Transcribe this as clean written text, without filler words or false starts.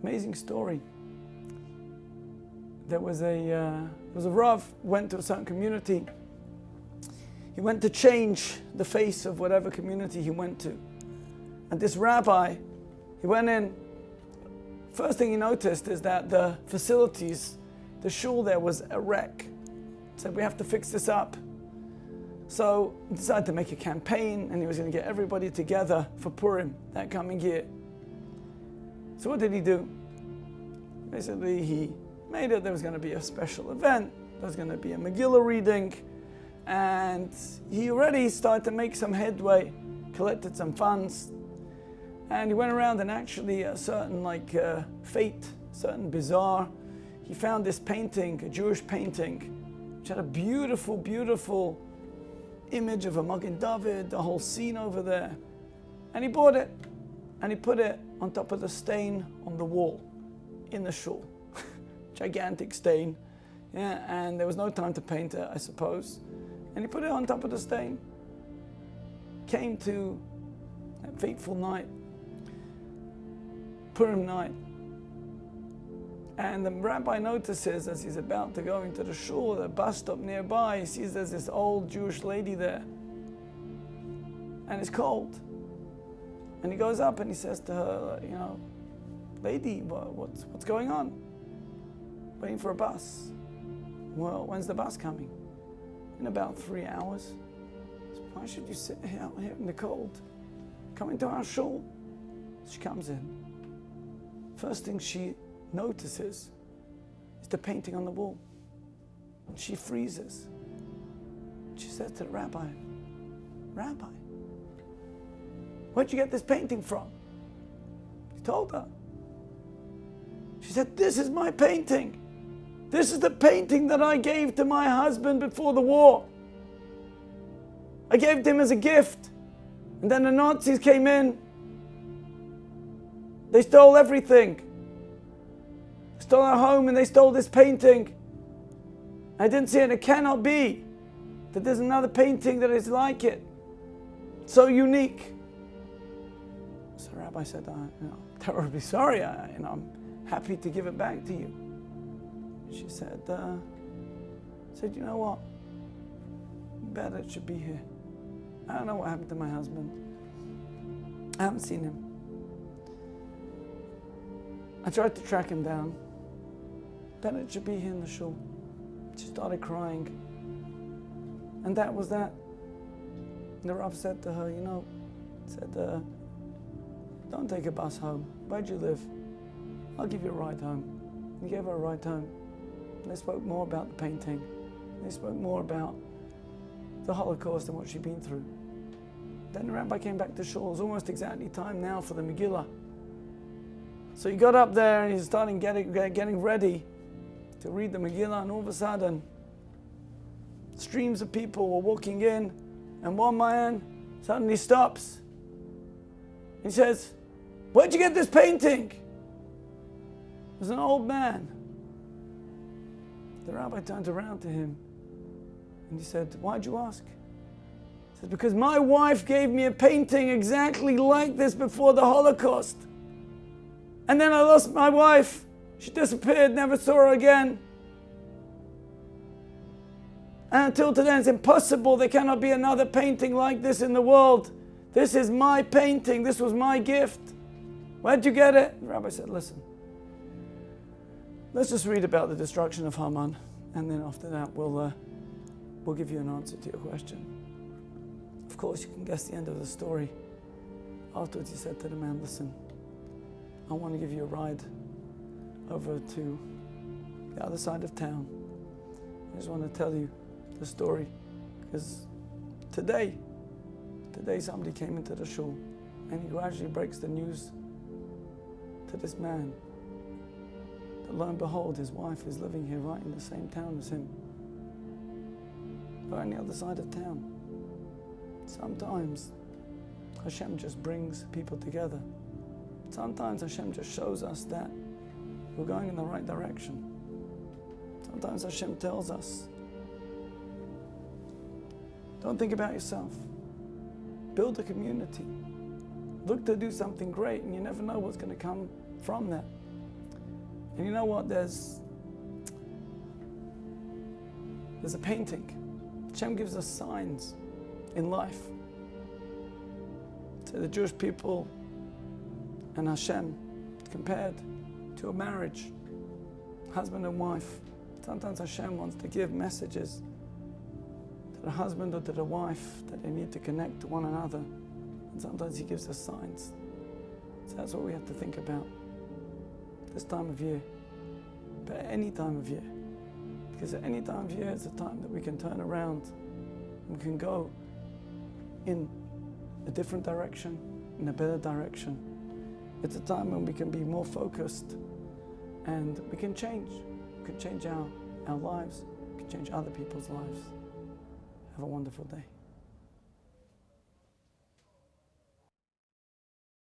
Amazing story. There was a Rav, went to a certain community. He went to change the face of whatever community he went to. And this rabbi, he went in. First thing he noticed is that the facilities, the shul there was a wreck. He said, we have to fix this up. So he decided to make a campaign, and he was going to get everybody together for Purim that coming year. So what did he do? Basically, he made it, there was going to be a special event, there was going to be a Megillah reading, and he already started to make some headway, collected some funds, and he went around, and actually a certain fate, certain bazaar, he found this painting, a Jewish painting, which had a beautiful, beautiful image of a Magen David, the whole scene over there. And he bought it, and he put it on top of the stain on the wall in the shul. Gigantic stain, yeah, and there was no time to paint it, I suppose. And he put it on top of the stain. Came to that fateful night, Purim night, and the rabbi notices as he's about to go into the shul, the bus stop nearby, he sees there's this old Jewish lady there, and it's cold. And he goes up and he says to her, lady, what's going on? Waiting for a bus. Well, when's the bus coming? In about 3 hours. So why should you sit out here in the cold? Come into our shul. She comes in. First thing she notices is the painting on the wall. And she freezes. She says to the rabbi, Rabbi, where'd you get this painting from? He told her. She said, this is my painting. This is the painting that I gave to my husband before the war. I gave it to him as a gift. And then the Nazis came in. They stole everything. They stole our home and they stole this painting. I didn't see it. It cannot be that there's another painting that is like it. So unique. So the rabbi said, I'm terribly sorry. I'm happy to give it back to you. She said, you know what? Better it should be here. I don't know what happened to my husband. I haven't seen him. I tried to track him down. Better it should be here in the shul. She started crying. And that was that. And the Rav said to her, don't take a bus home. Where'd you live? I'll give you a ride home. He gave her a ride home. They spoke more about the painting. They spoke more about the Holocaust and what she'd been through. Then the rabbi came back to Shul. It was almost exactly time now for the Megillah. So he got up there and he's starting getting ready to read the Megillah, and all of a sudden, streams of people were walking in, and one man suddenly stops. He says, where'd you get this painting? It was an old man. The rabbi turned around to him and he said, why'd you ask? He said, because my wife gave me a painting exactly like this before the Holocaust. And then I lost my wife. She disappeared, never saw her again. And until today, it's impossible. There cannot be another painting like this in the world. This is my painting. This was my gift. Where'd you get it? The rabbi said, listen. Let's just read about the destruction of Haman, and then after that we'll give you an answer to your question. Of course, you can guess the end of the story. Afterwards, he said to the man, listen, I want to give you a ride over to the other side of town. I just want to tell you the story, because today somebody came into the shul, and he gradually breaks the news to this man. Lo and behold, his wife is living here right in the same town as him. Right on the other side of town. Sometimes Hashem just brings people together. Sometimes Hashem just shows us that we're going in the right direction. Sometimes Hashem tells us, don't think about yourself. Build a community. Look to do something great, and you never know what's going to come from that. And you know what? There's a painting. Hashem gives us signs in life. So the Jewish people and Hashem compared to a marriage, husband and wife. Sometimes Hashem wants to give messages to the husband or to the wife that they need to connect to one another. And sometimes He gives us signs. So that's what we have to think about this time of year, but at any time of year. Because at any time of year, it's a time that we can turn around and we can go in a different direction, in a better direction. It's a time when we can be more focused and we can change. We can change our lives, we can change other people's lives. Have a wonderful day.